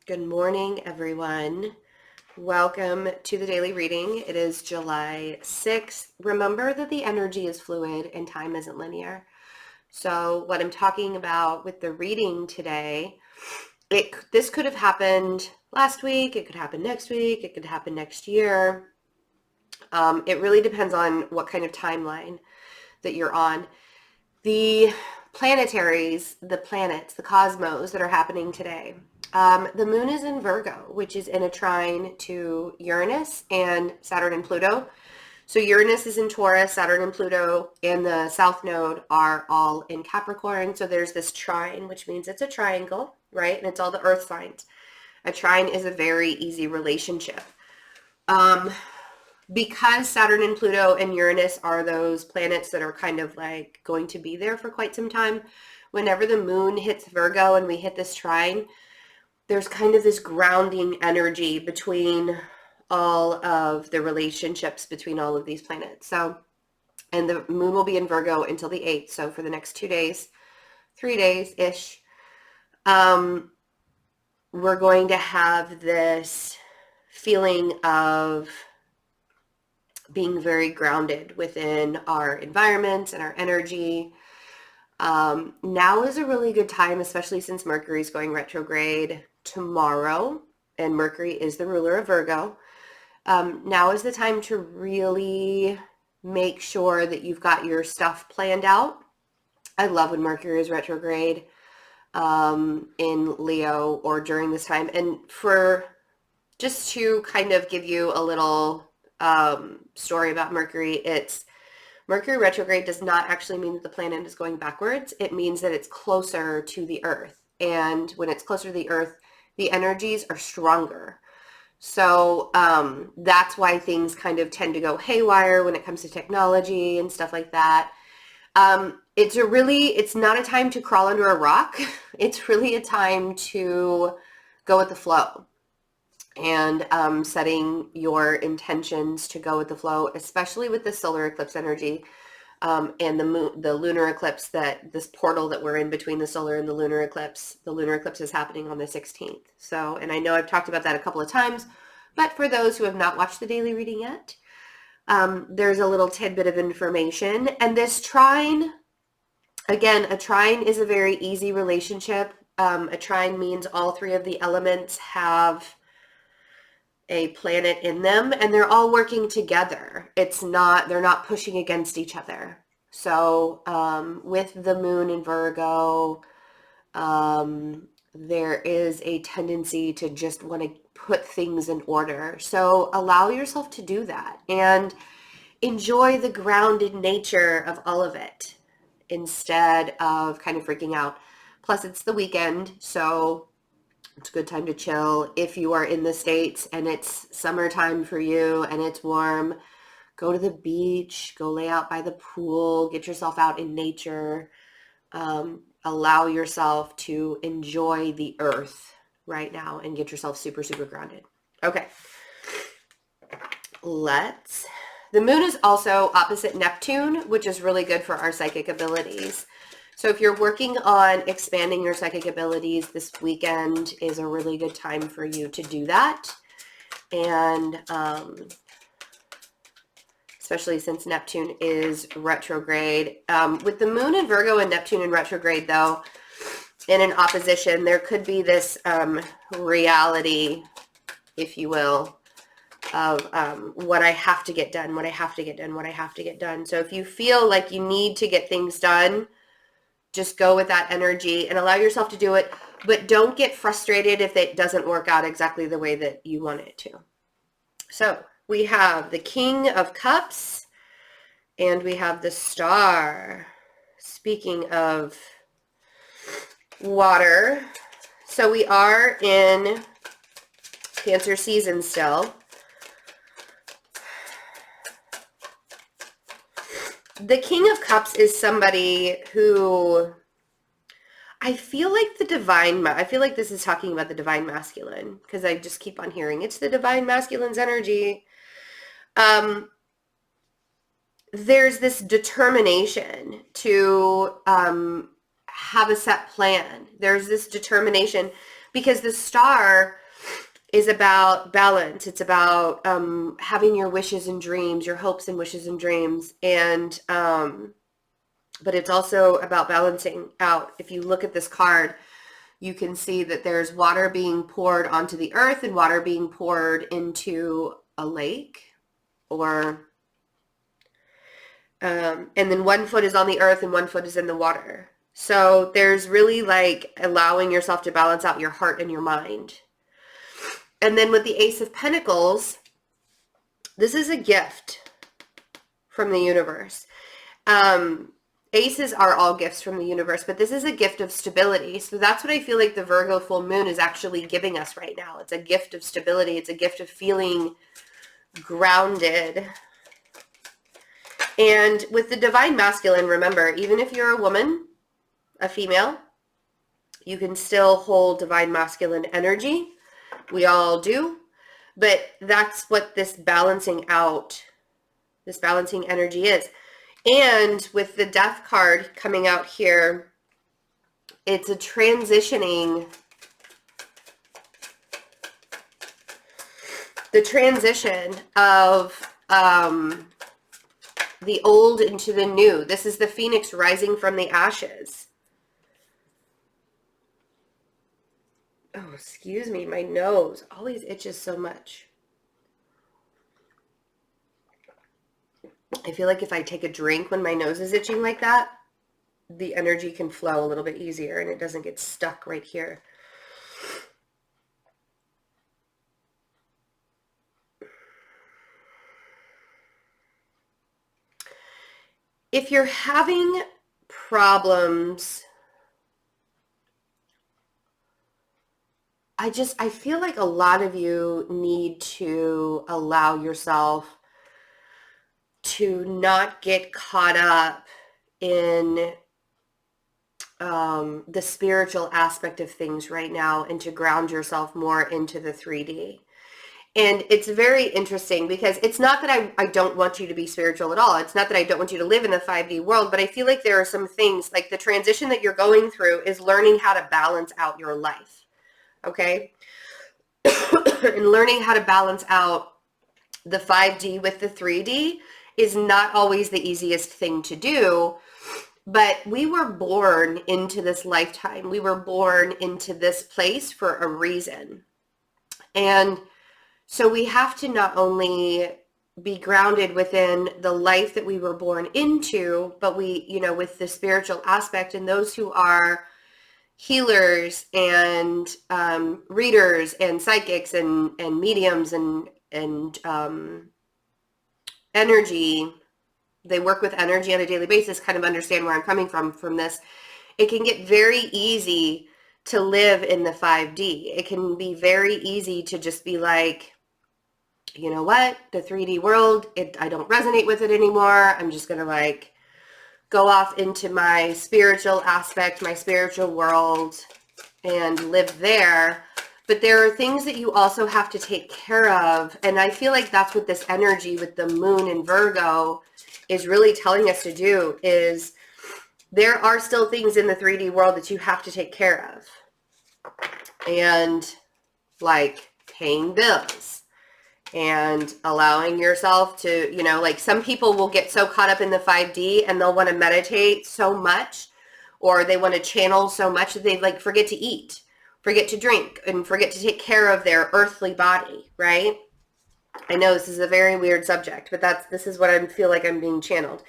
Good morning, everyone. Welcome to the daily reading. It is July 6th. Remember that the energy is fluid and time isn't linear. So what I'm talking about with the reading today, this could have happened last week, it could happen next week, it could happen next year. It really depends on what kind of timeline that you're on. The planetaries, the planets, the cosmos that are happening today. The moon is in Virgo, which is in a trine to Uranus and Saturn and Pluto. So Uranus is in Taurus, Saturn and Pluto, and the South Node are all in Capricorn. So there's this trine, which means it's a triangle, right? And it's all the earth signs. A trine is a very easy relationship. Because Saturn and Pluto and Uranus are those planets that are kind of like going to be there for quite some time, whenever the moon hits Virgo and we hit this trine, there's kind of this grounding energy between all of the relationships between all of these planets. So, and the moon will be in Virgo until the 8th. So for the next 2 days, 3 days-ish, we're going to have this feeling of being very grounded within our environment and our energy. Now is a really good time, especially since Mercury is going retrograde tomorrow, and Mercury is the ruler of Virgo. Now is the time to really make sure that you've got your stuff planned out. I love when Mercury is retrograde in Leo or during this time. And for just to kind of give you a little story about Mercury, it's Mercury retrograde does not actually mean that the planet is going backwards. It means that it's closer to the Earth. And when it's closer to the Earth, the energies are stronger. So that's why things kind of tend to go haywire when it comes to technology and stuff like that. It's not a time to crawl under a rock. It's really a time to go with the flow. And setting your intentions to go with the flow, especially with the solar eclipse energy and the lunar eclipse, that this portal that we're in between the solar and the lunar eclipse. The lunar eclipse is happening on the 16th. So, and I know I've talked about that a couple of times, but for those who have not watched the daily reading yet, there's a little tidbit of information. And this trine, again, a trine is a very easy relationship. A trine means all three of the elements have a planet in them and they're all working together. They're not pushing against each other. So with the moon in Virgo, there is a tendency to just want to put things in order. So allow yourself to do that and enjoy the grounded nature of all of it instead of kind of freaking out. Plus it's the weekend, so it's a good time to chill. If you are in the States and it's summertime for you and it's warm, go to the beach, go lay out by the pool, get yourself out in nature. Allow yourself to enjoy the earth right now and get yourself super, super grounded. Okay. The moon is also opposite Neptune, which is really good for our psychic abilities. So if you're working on expanding your psychic abilities, this weekend is a really good time for you to do that. And especially since Neptune is retrograde. With the moon in Virgo and Neptune in retrograde, though, in an opposition, there could be this reality, if you will, of what I have to get done, what I have to get done, what I have to get done. So if you feel like you need to get things done, just go with that energy and allow yourself to do it, but don't get frustrated if it doesn't work out exactly the way that you want it to. So we have the King of Cups and we have the Star. Speaking of water, so we are in Cancer season still. The King of Cups is somebody who I feel like I feel like this is talking about the divine masculine because I just keep on hearing it's the divine masculine's energy. There's this determination to have a set plan. There's this determination because the star is about balance. It's about having your wishes and dreams, your hopes and wishes and dreams. And but it's also about balancing out. If you look at this card, you can see that there's water being poured onto the earth and water being poured into a lake, or and then 1 foot is on the earth and 1 foot is in the water. So there's really like allowing yourself to balance out your heart and your mind. And then with the Ace of Pentacles, this is a gift from the universe. Aces are all gifts from the universe, but this is a gift of stability. So that's what I feel like the Virgo full moon is actually giving us right now. It's a gift of stability. It's a gift of feeling grounded. And with the divine masculine, remember, even if you're a woman, a female, you can still hold divine masculine energy. We all do. But that's what this balancing energy is. And with the Death card coming out here, it's a transitioning, the transition of the old into the new. This is the phoenix rising from the ashes. Oh, excuse me, my nose always itches so much. I feel like if I take a drink when my nose is itching like that, the energy can flow a little bit easier and it doesn't get stuck right here. If you're having problems, I feel like a lot of you need to allow yourself to not get caught up in the spiritual aspect of things right now, and to ground yourself more into the 3D. And it's very interesting because it's not that I don't want you to be spiritual at all. It's not that I don't want you to live in the 5D world, but I feel like there are some things, like the transition that you're going through is learning how to balance out your life, okay? And learning how to balance out the 5D with the 3D is not always the easiest thing to do, but we were born into this lifetime. We were born into this place for a reason. And so we have to not only be grounded within the life that we were born into, but we, with the spiritual aspect, and those who are healers and readers and psychics and mediums and energy, they work with energy on a daily basis, kind of understand where I'm coming from this. It can get very easy to live in the 5D. It can be very easy to just be like, you know what, the 3D world, I don't resonate with it anymore. I'm just going to go off into my spiritual aspect, my spiritual world, and live there. But there are things that you also have to take care of. And I feel like that's what this energy with the moon in Virgo is really telling us to do, is there are still things in the 3D world that you have to take care of. And like paying bills and allowing yourself to, some people will get so caught up in the 5D and they'll want to meditate so much, or they want to channel so much that they forget to eat, forget to drink, and forget to take care of their earthly body, right? I know this is a very weird subject, but this is what I feel like I'm being channeled.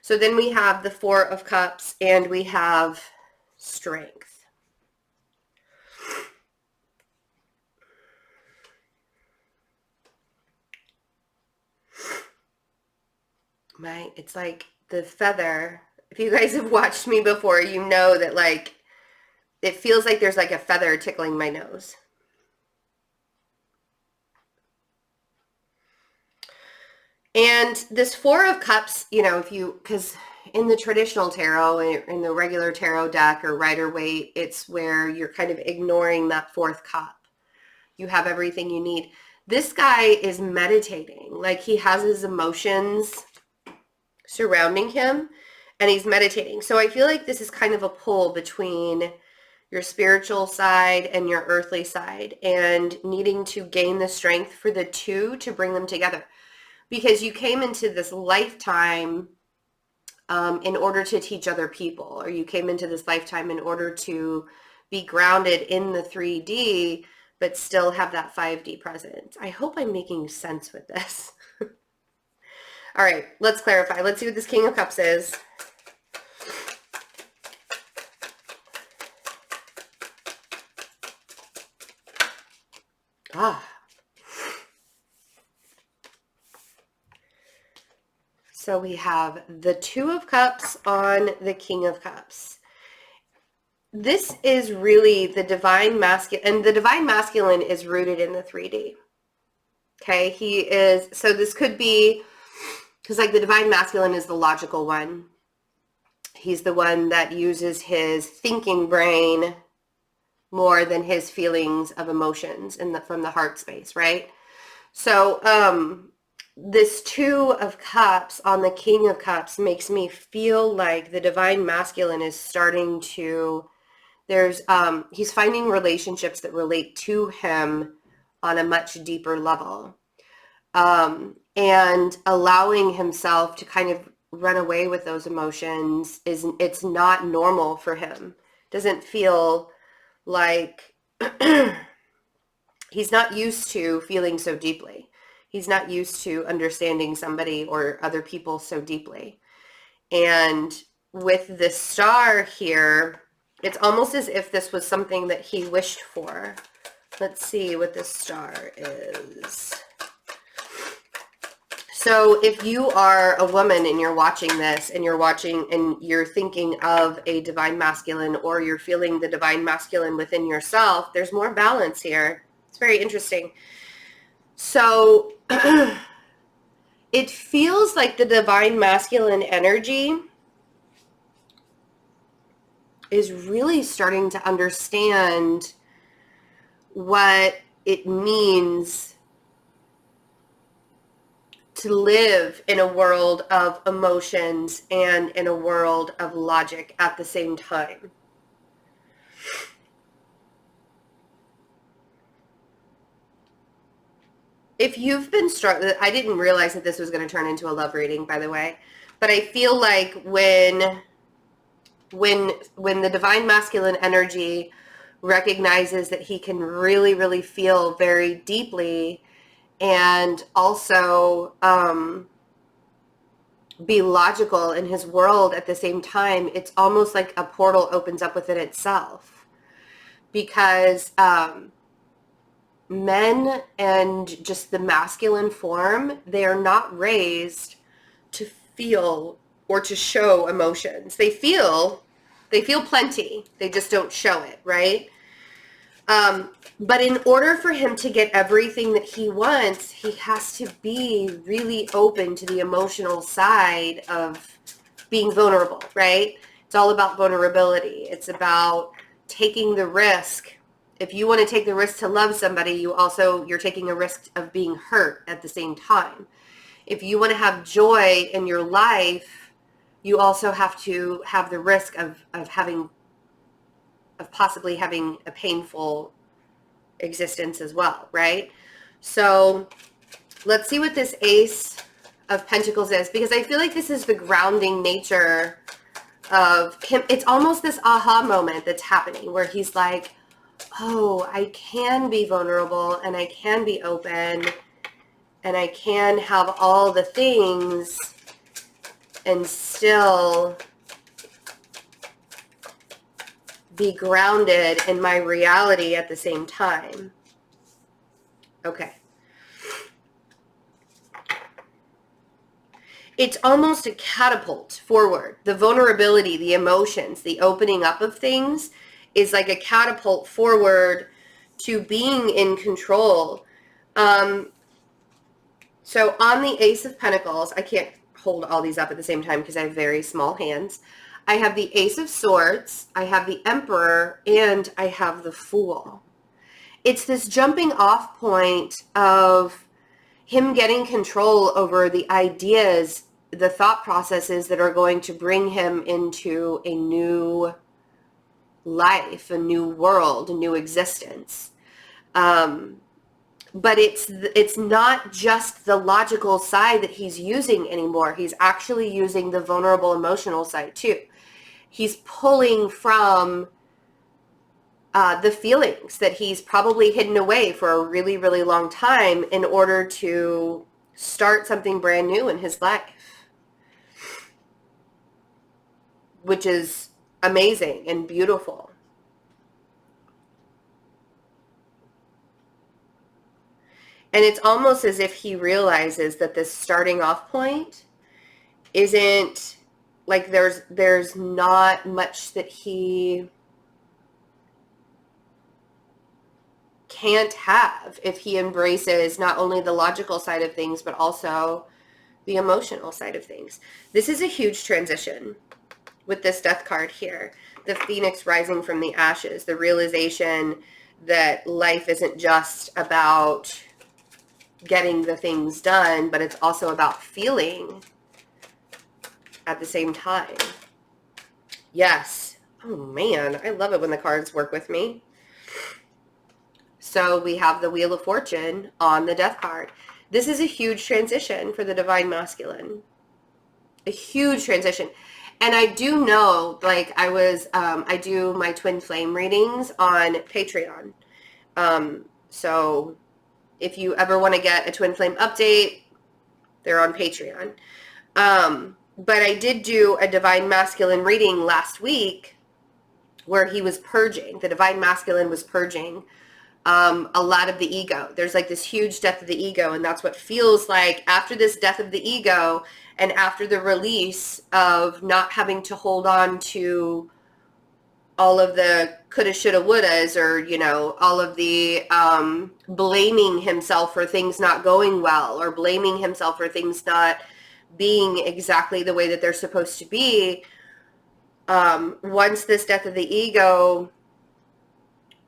So then we have the 4 of Cups and we have strength. It's like the feather. If you guys have watched me before, you know that it feels like there's a feather tickling my nose. And this 4 of Cups, because in the traditional tarot, in the regular tarot deck or Rider-Waite, it's where you're kind of ignoring that 4th cup. You have everything you need. This guy is meditating. He has his emotions surrounding him and he's meditating. So I feel like this is kind of a pull between your spiritual side and your earthly side, and needing to gain the strength for the two to bring them together. Because you came into this lifetime in order to teach other people, or you came into this lifetime in order to be grounded in the 3D, but still have that 5D presence. I hope I'm making sense with this. All right, let's clarify. Let's see what this King of Cups is. So we have the Two of Cups on the King of Cups. This is really the divine masculine, and the divine masculine is rooted in the 3D. Okay, he is, so this could be, because like the divine masculine is the logical one. He's the one that uses his thinking brain more than his feelings of emotions from the heart space, right? So this Two of Cups on the King of Cups makes me feel like the divine masculine is starting to, he's finding relationships that relate to him on a much deeper level, and allowing himself to kind of run away with those emotions it's not normal for him. Doesn't feel like he's not used to feeling so deeply. He's not used to understanding somebody or other people so deeply. And with the Star here, it's almost as if this was something that he wished for. Let's see what this Star is. So if you are a woman and you're watching this and you're thinking of a divine masculine, or you're feeling the divine masculine within yourself, there's more balance here. It's very interesting. So it feels like the divine masculine energy is really starting to understand what it means to live in a world of emotions and in a world of logic at the same time. If you've been struggling, I didn't realize that this was going to turn into a love reading, by the way, but I feel like when the divine masculine energy recognizes that he can really, really feel very deeply, and also be logical in his world at the same time, it's almost like a portal opens up within itself. Because men and just the masculine form, they are not raised to feel or to show emotions. They feel plenty. They just don't show it, right? But in order for him to get everything that he wants, he has to be really open to the emotional side of being vulnerable, right? It's all about vulnerability. It's about taking the risk. If you want to take the risk to love somebody, you're taking a risk of being hurt at the same time. If you want to have joy in your life, you also have to have the risk of possibly having a painful existence as well, right? So let's see what this Ace of Pentacles is, because I feel like this is the grounding nature of him. It's almost this aha moment that's happening where he's like, oh, I can be vulnerable and I can be open and I can have all the things and still be grounded in my reality at the same time. Okay. It's almost a catapult forward. The vulnerability, the emotions, the opening up of things is like a catapult forward to being in control. So on the Ace of Pentacles, I can't hold all these up at the same time because I have very small hands. I have the Ace of Swords, I have the Emperor, and I have the Fool. It's this jumping off point of him getting control over the ideas, the thought processes that are going to bring him into a new life, a new world, a new existence. But it's not just the logical side that he's using anymore. He's actually using the vulnerable emotional side too. He's pulling from the feelings that he's probably hidden away for a really, really long time in order to start something brand new in his life, which is amazing and beautiful. And it's almost as if he realizes that this starting off point isn't like there's not much that he can't have if he embraces not only the logical side of things, but also the emotional side of things. This is a huge transition with this death card here. The phoenix rising from the ashes, the realization that life isn't just about getting the things done, but it's also about feeling at the same time. Yes. Oh man, I love it when the cards work with me. So we have the Wheel of Fortune on the death card. This is a huge transition for the divine masculine. A huge transition. And I do know, like I do my twin flame readings on Patreon. So if you ever want to get a twin flame update, they're on Patreon. But I did do a divine masculine reading last week where he was purging. The divine masculine was purging a lot of the ego. There's like this huge death of the ego, and that's what feels like after this death of the ego and after the release of not having to hold on to all of the coulda, shoulda, wouldas, or, you know, all of the blaming himself for things not going well, or blaming himself for things not being exactly the way that they're supposed to be. Once this death of the ego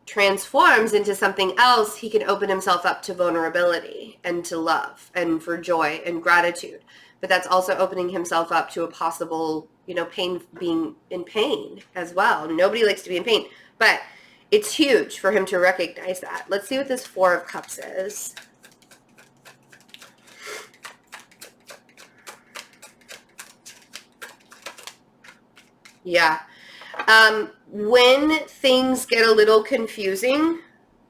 transforms into something else, he can open himself up to vulnerability and to love and for joy and gratitude. But that's also opening himself up to a possible, you know, pain, being in pain as well. Nobody likes to be in pain, but it's huge for him to recognize that. Let's see what this Four of Cups is. Yeah. When things get a little confusing,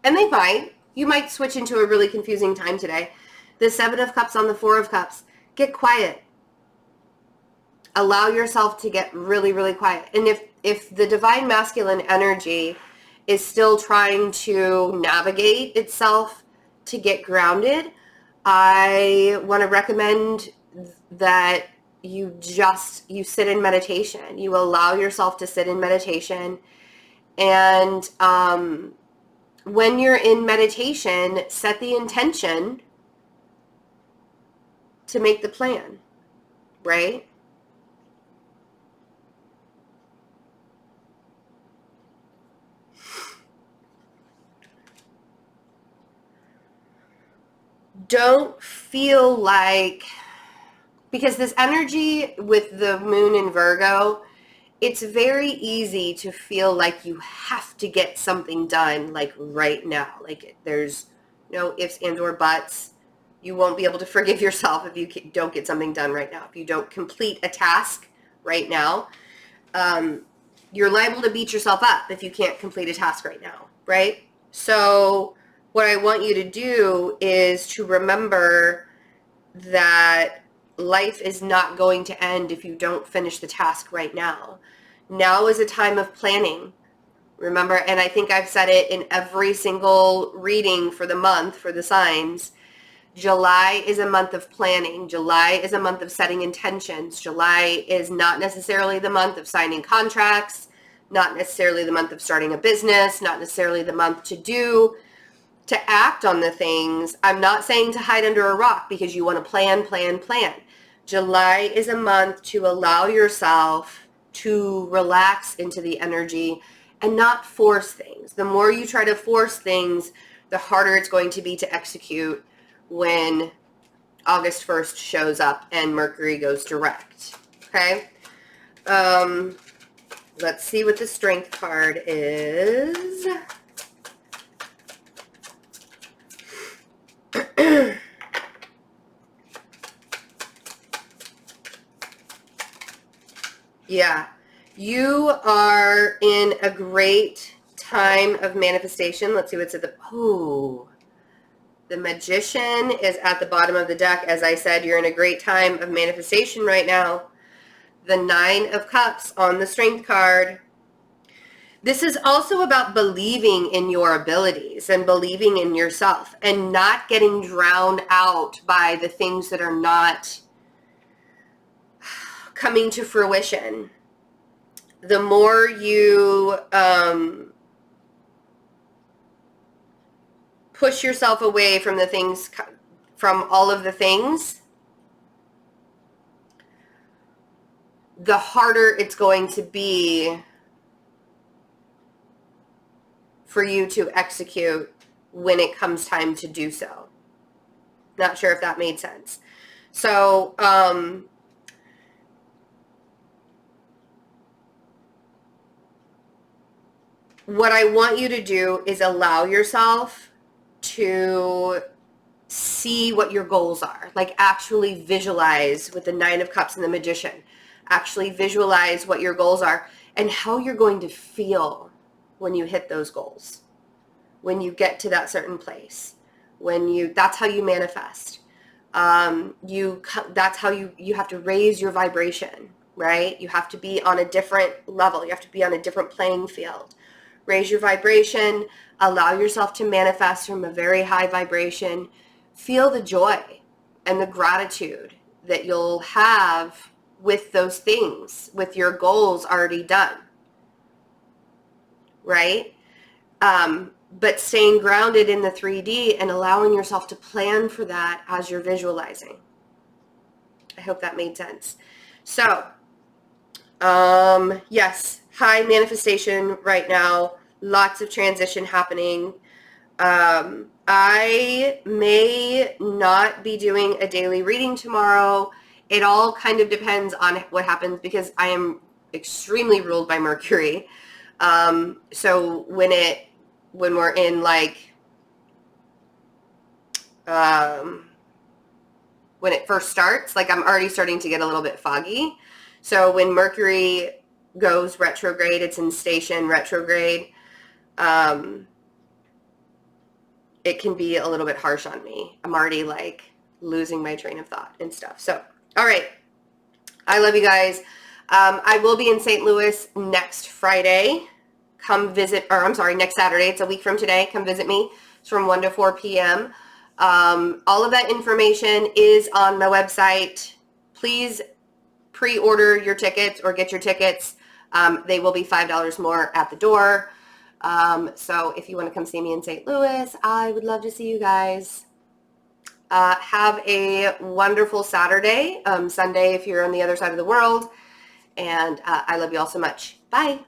and they might, you might switch into a really confusing time today. The Seven of Cups on the Four of Cups. Get quiet. Allow yourself to get really, really quiet. And if the divine masculine energy is still trying to navigate itself to get grounded, I want to recommend that you sit in meditation. You allow yourself to sit in meditation. And when you're in meditation, set the intention to make the plan, right? Don't feel like, because this energy with the moon in Virgo, it's very easy to feel like you have to get something done like right now. Like there's no ifs and or buts. You won't be able to forgive yourself if you don't get something done right now. If you don't complete a task right now, you're liable to beat yourself up if you can't complete a task right now, right? So what I want you to do is to remember that life is not going to end if you don't finish the task right now. Now is a time of planning. Remember, and I think I've said it in every single reading for the month, for the signs, July is a month of planning. July is a month of setting intentions. July is not necessarily the month of signing contracts, not necessarily the month of starting a business, not necessarily the month to act on the things. I'm not saying to hide under a rock because you want to plan. July is a month to allow yourself to relax into the energy and not force things. The more you try to force things, the harder it's going to be to execute when August 1st shows up and Mercury goes direct. Okay? let's see what the Strength card is. Yeah, you are in a great time of manifestation. Let's see what's at the, oh, the Magician is at the bottom of the deck. As I said, you're in a great time of manifestation right now. The Nine of Cups on the Strength card. This is also about believing in your abilities and believing in yourself and not getting drowned out by the things that are not coming to fruition. The more you push yourself away from the things, from all of the things, the harder it's going to be for you to execute when it comes time to do so. Not sure if that made sense. So, what I want you to do is allow yourself to see what your goals are. Like actually visualize with the Nine of Cups and the Magician. Actually visualize what your goals are and how you're going to feel when you hit those goals. When you get to that certain place. That's how you manifest. That's how you have to raise your vibration, right? You have to be on a different level. You have to be on a different playing field. Raise your vibration, allow yourself to manifest from a very high vibration. Feel the joy and the gratitude that you'll have with those things, with your goals already done, right? But staying grounded in the 3D and allowing yourself to plan for that as you're visualizing. I hope that made sense. So, yes, high manifestation right now, lots of transition happening. I may not be doing a daily reading tomorrow. It all kind of depends on what happens because I am extremely ruled by Mercury. So when we're in like, when it first starts, like I'm already starting to get a little bit foggy. So when Mercury goes retrograde, it's in station retrograde, it can be a little bit harsh on me. I'm already like losing my train of thought and stuff. So, all right. I love you guys. I will be in St. Louis next Friday. Come visit, or I'm sorry, next Saturday. It's a week from today. Come visit me. It's from 1 to 4 p.m. All of that information is on my website. Please pre-order your tickets or get your tickets. They will be $5 more at the door. So if you want to come see me in St. Louis, I would love to see you guys. Have a wonderful Saturday, Sunday if you're on the other side of the world. And I love you all so much. Bye.